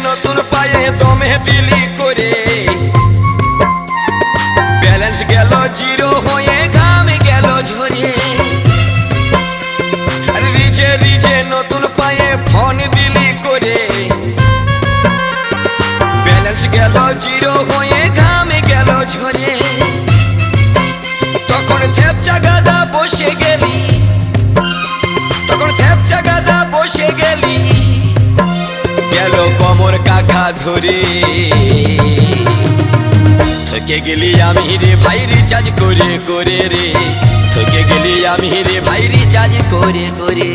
নতুন পায়ে দমে দিলি করে, ব্যালেন্স গেল জিরো হয়ে ঘামে গেল ঝরে। রিজে রিজে নতুন পায়ে ফোন দিলি করে, ব্যালেন্স গেল জিরো হয়ে ঘামে গেল ঝরে। তখন থেপচা গাদা বসে গেলি, তখন থেপচা গাদা বসে গেলি, গেল কোমর কাকা ধরে। থকে গেলি আমি রে ভাই রিচার্জ করে করে রে, থকে গেলি আমি রে ভাই রিচার্জ করে করে।